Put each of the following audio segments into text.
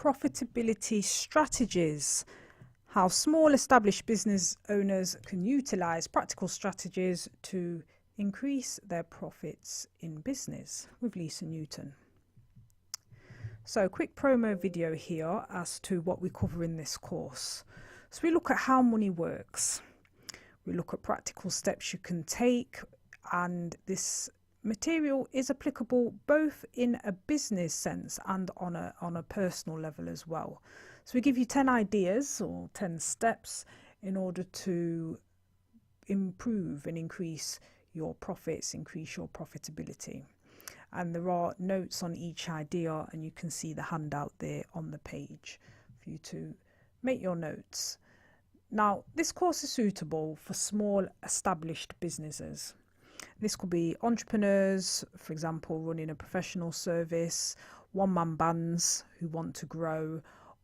Profitability Strategies, how small established business owners can utilize practical strategies to increase their profits in business, with Lisa Newton. So, quick promo video here as to what we cover in this course. So we look at how money works, we look at practical steps you can take, and this material is applicable both in a business sense and on a personal level as well. So we give you 10 ideas or 10 steps in order to improve and increase your profits, increase your profitability. And there are notes on each idea, and you can see the handout there on the page for you to make your notes. Now, this course is suitable for small established businesses. This could be entrepreneurs, for example, running a professional service, one-man bands who want to grow,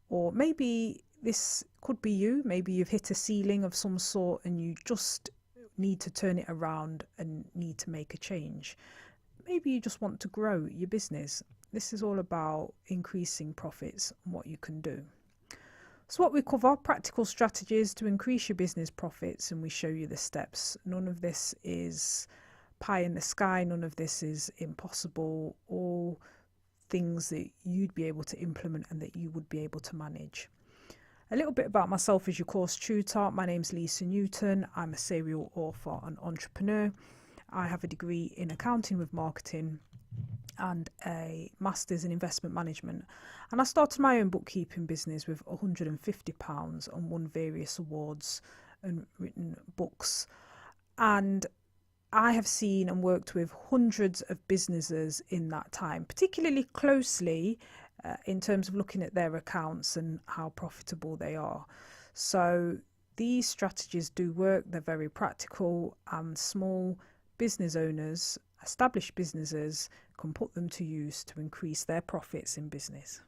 or maybe this could be you. Maybe you've hit a ceiling of some sort and you just need to turn it around and need to make a change. Maybe you just want to grow your business. This is all about increasing profits and what you can do. So what we cover, practical strategies to increase your business profits, and we show you the steps. None of this is pie in the sky, none of this is impossible, all things that you'd be able to implement and that you would be able to manage. A little bit about myself as your course tutor. My name's Lisa Newton. I'm a serial author and entrepreneur. I have a degree in accounting with marketing and a master's in investment management, and I started my own bookkeeping business with £150 and won various awards and written books. And I have seen and worked with hundreds of businesses in that time, particularly closely in terms of looking at their accounts and how profitable they are. So these strategies do work. They're very practical, and small business owners, established businesses, can put them to use to increase their profits in business.